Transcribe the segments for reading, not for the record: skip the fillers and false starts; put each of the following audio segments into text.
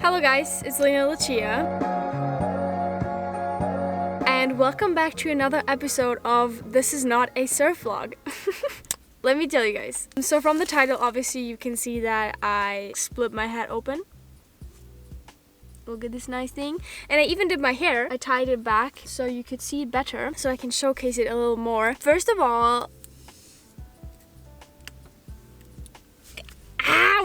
Hello guys, it's LenaLuciia. And welcome back to another episode of This Is Not a Surf Vlog. Let me tell you guys. So from the title, obviously you can see that I split my head open. Look at this nice thing. And I even did my hair. I tied it back so you could see it better, so I can showcase it a little more. First of all,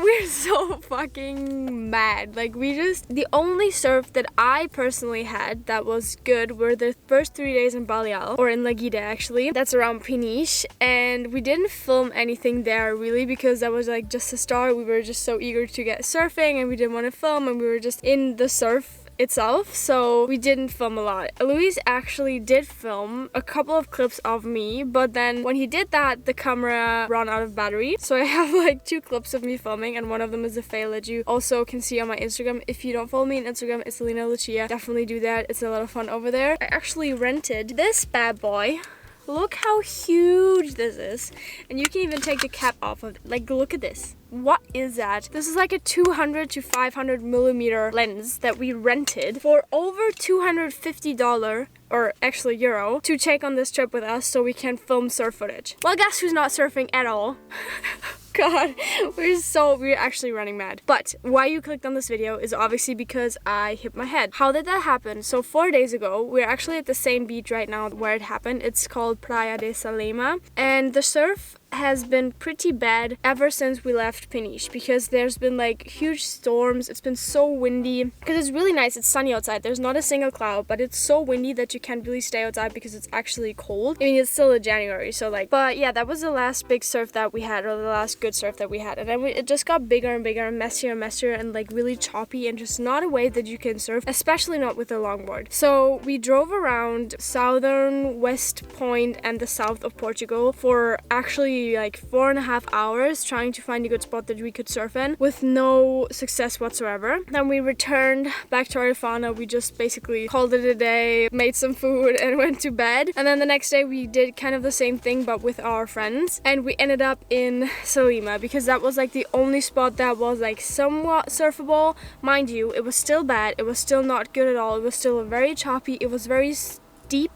we're so fucking mad. Like, the only surf that I personally had that was good were the first 3 days in Balial, or in Lagida actually. That's around Peniche. And we didn't film anything there really because that was like just a start. We were just so eager to get surfing and we didn't want to film, and we were just in the surf itself, so we didn't film a lot. Luis actually did film a couple of clips of me, but then when he did that, the camera ran out of battery. So I have like 2 clips of me filming, and one of them is a fail that you also can see on my Instagram. If you don't follow me on Instagram, it's LenaLuciia. Definitely do that. It's a lot of fun over there. I actually rented this bad boy. Look how huge this is. And you can even take the cap off of it. Like, look at this. What is that? This is like a 200 to 500 millimeter lens that we rented for over $250, or actually euro, to take on this trip with us so we can film surf footage. Well, guess who's not surfing at all? God, we're actually running mad. But why you clicked on this video is obviously because I hit my head. How did that happen? So 4 days ago, we're actually at the same beach right now where it happened. It's called Praia de Salema, and the surf has been pretty bad ever since we left Peniche, because there's been like huge storms. It's been so windy because it's really nice. It's sunny outside. There's not a single cloud, but it's so windy that you can't really stay outside because it's actually cold. I mean, it's still January, so like, but yeah, that was the last big surf that we had, or the last good surf that we had. And then it just got bigger and bigger and messier and messier and like really choppy, and just not a way that you can surf, especially not with a longboard. So we drove around southern West Point and the south of Portugal for actually like 4.5 hours trying to find a good spot that we could surf in, with no success whatsoever. Then we returned back to Arifana. We just basically called it a day, made some food, and went to bed. And then the next day we did kind of the same thing but with our friends, and we ended up in Salema because that was like the only spot that was like somewhat surfable. Mind you, it was still bad. It was still not good at all. It was still very choppy. It was very steep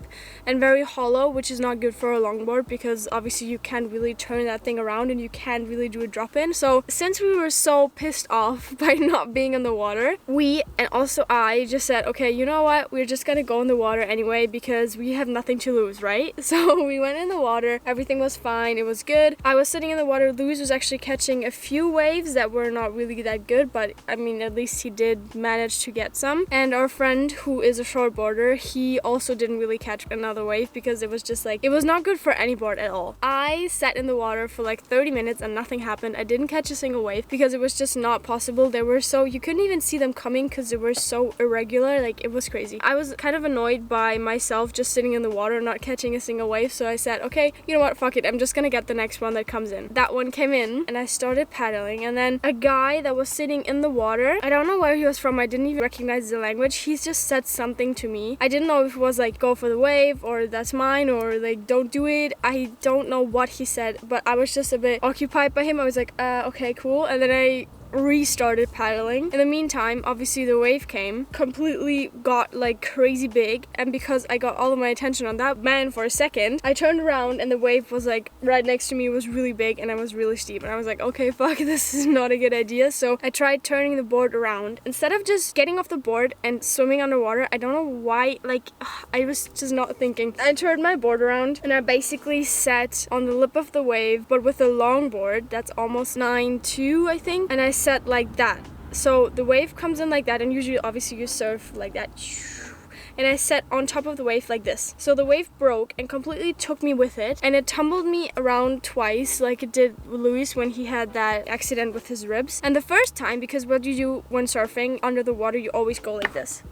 and very hollow, which is not good for a longboard because obviously you can't really turn that thing around and you can't really do a drop in. So since we were so pissed off by not being in the water, we, and also I, just said, okay, you know what, we're just gonna go in the water anyway because we have nothing to lose, right? So we went in the water. Everything was fine. It was good. I was sitting in the water. Luis was actually catching a few waves that were not really that good, but I mean, at least he did manage to get some. And our friend, who is a shortboarder, he also didn't really catch another wave because it was just like, it was not good for any board at all. I sat in the water for like 30 minutes and nothing happened. I didn't catch a single wave because it was just not possible. They were so, you couldn't even see them coming because they were so irregular. Like, it was crazy. I was kind of annoyed by myself just sitting in the water not catching a single wave, so I said, okay, you know what, fuck it, I'm just gonna get the next one that comes in. That one came in and I started paddling, and then a guy that was sitting in the water, I don't know where he was from, I didn't even recognize the language. He just said something to me. I didn't know if it was like, go for the wave, or that's mine, or like, don't do it. I don't know what he said, but I was just a bit occupied by him. I was like, okay, cool. And then I restarted paddling. In the meantime, obviously the wave came, completely got like crazy big, and because I got all of my attention on that man for a second, I turned around and the wave was like right next to me. It was really big and I was really steep, and I was like, okay, fuck, this is not a good idea. So I tried turning the board around instead of just getting off the board and swimming underwater. I don't know why, like, I was just not thinking. I turned my board around and I basically sat on the lip of the wave, but with a longboard that's almost 9'2", I think, and I sat like that. So the wave comes in like that, and usually obviously you surf like that, and I sat on top of the wave like this. So the wave broke and completely took me with it, and it tumbled me around twice like it did Luis when he had that accident with his ribs. And the first time, because what you do when surfing under the water, you always go like this.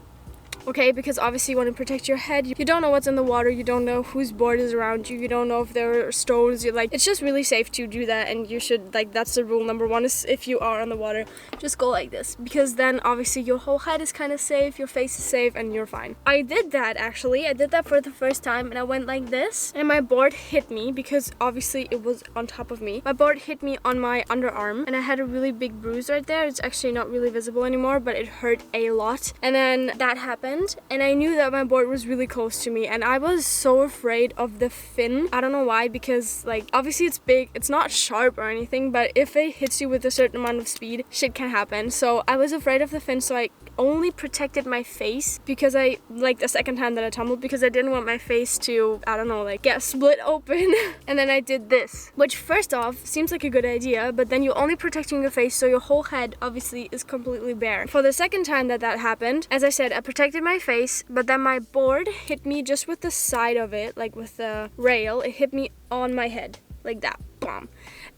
okay? Because obviously you want to protect your head. You don't know what's in the water. You don't know whose board is around you. You don't know if there are stones. You're like, it's just really safe to do that, and you should, like, that's the rule number one, is if you are on the water, just go like this, because then obviously your whole head is kind of safe, your face is safe, and you're fine. I did that actually. I did that for the first time, and I went like this, and my board hit me because obviously it was on top of me. My board hit me on my underarm, and I had a really big bruise right there. It's actually not really visible anymore, but it hurt a lot. And then that happened, and I knew that my board was really close to me, and I was so afraid of the fin. I don't know why, because like obviously it's big, it's not sharp or anything, but if it hits you with a certain amount of speed, shit can happen. So I was afraid of the fin, so I only protected my face, because I, like, the second time that I tumbled, because I didn't want my face to, I don't know, like get split open. And then I did this, which first off seems like a good idea, but then you're only protecting your face, so your whole head obviously is completely bare. For the second time that happened, as I said, I protected my face, but then my board hit me just with the side of it, like with the rail. It hit me on my head like that, boom.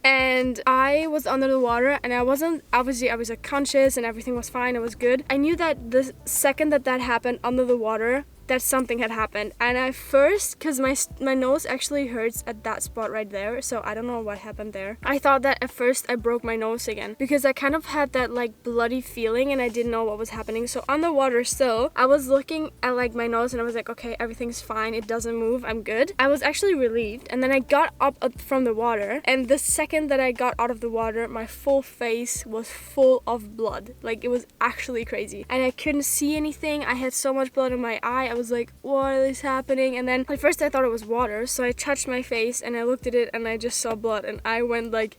And I was under the water, and I wasn't, obviously I was like conscious and everything was fine, it was good. I knew that the second that happened under the water, that something had happened. And I first, because my nose actually hurts at that spot right there, so I don't know what happened there. I thought that at first I broke my nose again, because I kind of had that like bloody feeling and I didn't know what was happening. So on the water still, I was looking at like my nose and I was like, okay, everything's fine, it doesn't move, I'm good. I was actually relieved, and then I got up from the water, and the second that I got out of the water, my full face was full of blood. Like, it was actually crazy, and I couldn't see anything. I had so much blood in my eye. I was like, what is happening? And then at first I thought it was water, so I touched my face and I looked at it and I just saw blood, and I went like,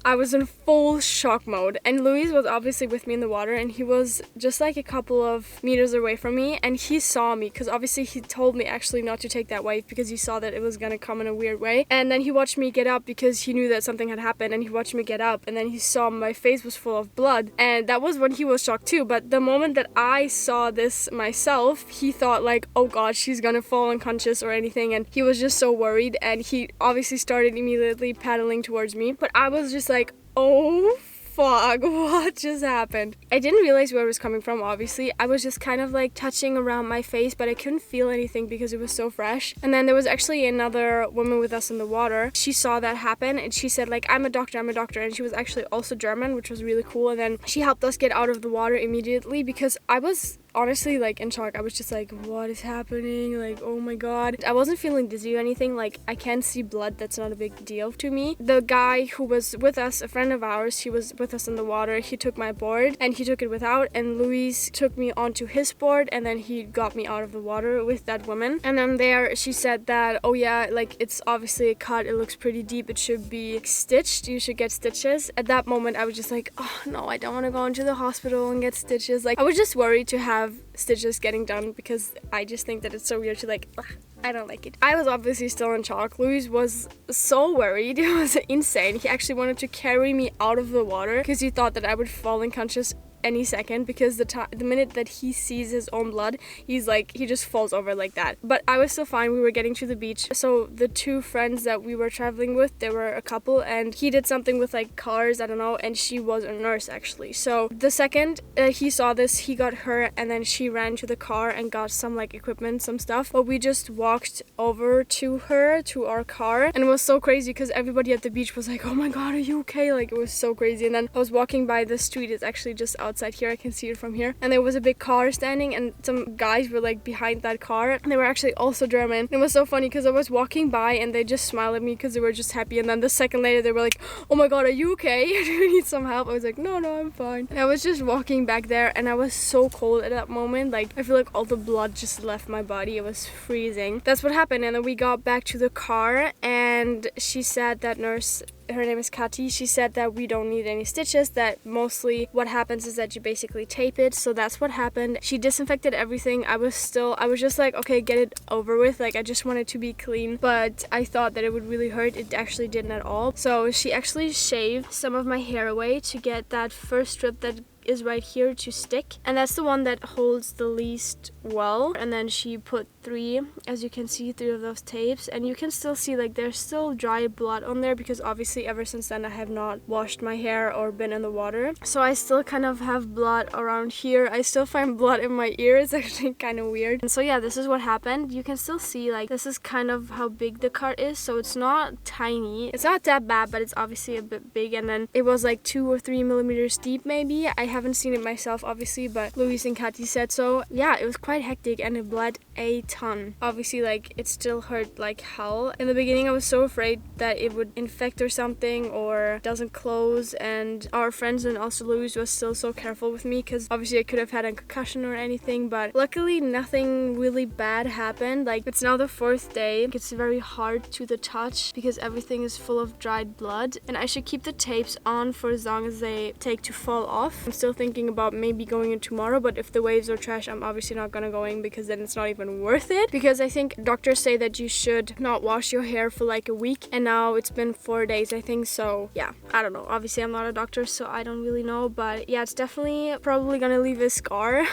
I was in full shock mode. And Luis was obviously with me in the water, and he was just like a couple of meters away from me, and he saw me, because obviously he told me actually not to take that wave because he saw that it was gonna come in a weird way. And then he watched me get up because he knew that something had happened, and he watched me get up, and then he saw my face was full of blood, and that was when he was shocked too. But the moment that I saw this myself, he thought like, oh god, she's gonna fall unconscious or anything, and he was just so worried, and he obviously started immediately paddling towards me. But I was just like, oh fuck, what just happened? I didn't realize where it was coming from, obviously. I was just kind of like touching around my face, but I couldn't feel anything because it was so fresh. And then there was actually another woman with us in the water. She saw that happen, and she said like, I'm a doctor, and she was actually also German, which was really cool. And then she helped us get out of the water immediately, because I was honestly like in shock. I was just like, what is happening? Like, oh my god. I wasn't feeling dizzy or anything. Like, I can see blood, that's not a big deal to me. The guy who was with us, a friend of ours, he was with us in the water, he took my board and he took it without, and Luis took me onto his board, and then he got me out of the water with that woman. And then there she said that, oh yeah, like, it's obviously a cut, it looks pretty deep, it should be stitched, you should get stitches. At that moment I was just like, oh no, I don't want to go into the hospital and get stitches. Like, I was just worried to have stitches getting done, because I just think that it's so weird to like, ugh, I don't like it. I was obviously still in shock. Luis was so worried. It was insane. He actually wanted to carry me out of the water because he thought that I would fall unconscious any second, because the minute that he sees his own blood, he's like, he just falls over like that. But I was still fine. We were getting to the beach, so the two friends that we were traveling with, they were a couple, and he did something with like cars, I don't know, and she was a nurse actually. So the second he saw this, he got her, and then she ran to the car and got some like equipment, some stuff. But we just walked over to her, to our car, and it was so crazy because everybody at the beach was like, oh my god, are you okay? Like, it was so crazy. And then I was walking by the street, it's actually just outside here, I can see it from here, and there was a big car standing, and some guys were like behind that car, and they were actually also German. And it was so funny because I was walking by and they just smiled at me because they were just happy, and then the second later they were like, oh my god, are you okay? Do you need some help? I was like, no, I'm fine. And I was just walking back there, and I was so cold at that moment. Like, I feel like all the blood just left my body. It was freezing. That's what happened. And then we got back to the car, and she said, that nurse, her name is Kati, she said that we don't need any stitches, that mostly what happens is that you basically tape it. So that's what happened. She disinfected everything. I was just like, okay, get it over with. Like, I just wanted to be clean, but I thought that it would really hurt. It actually didn't at all. So she actually shaved some of my hair away to get that first strip that is right here to stick, and that's the one that holds the least well. And then she put 3, as you can see, 3 of those tapes, and you can still see like there's still dry blood on there because obviously ever since then I have not washed my hair or been in the water, so I still kind of have blood around here. I still find blood in my ear. It's actually kind of weird. And so yeah, this is what happened. You can still see like this is kind of how big the cut is, so it's not tiny, it's not that bad, but it's obviously a bit big. And then it was like 2 or 3 millimeters deep maybe. I haven't seen it myself obviously, but Luis and Kati said so. Yeah, it was quite hectic and it bled a ton. Obviously like it still hurt like hell. In the beginning I was so afraid that it would infect or something or doesn't close, and our friends and also Luis was still so careful with me because obviously I could have had a concussion or anything, but luckily nothing really bad happened. Like it's now the 4th day. It's very hard to the touch because everything is full of dried blood, and I should keep the tapes on for as long as they take to fall off. I'm still thinking about maybe going in tomorrow, but if the waves are trash I'm obviously not gonna go in because then it's not even worth it, because I think doctors say that you should not wash your hair for like a week, and now it's been 4 days I think. So yeah, I don't know, obviously I'm not a doctor so I don't really know, but yeah, it's definitely probably gonna leave a scar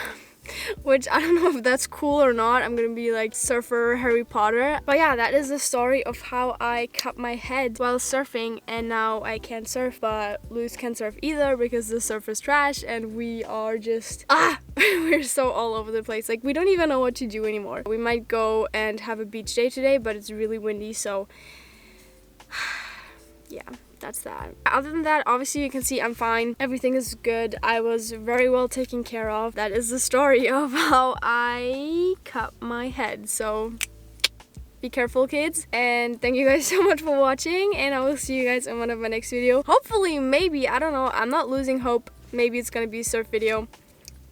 which I don't know if that's cool or not. I'm gonna be like surfer Harry Potter. But yeah, that is the story of how I cut my head while surfing, and now I can't surf, but Luz can't surf either because the surf is trash and we are just we're so all over the place. Like we don't even know what to do anymore. We might go and have a beach day today, but it's really windy, so yeah, that's that. Other than that, obviously you can see I'm fine. Everything is good. I was very well taken care of. That is the story of how I cut my head. So be careful, kids, and thank you guys so much for watching, and I will see you guys in one of my next video. Hopefully, maybe, I don't know, I'm not losing hope. Maybe it's gonna be a surf video.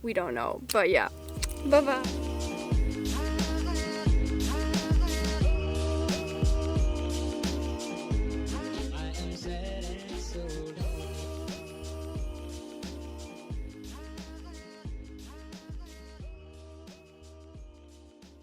We don't know, but yeah. Bye bye.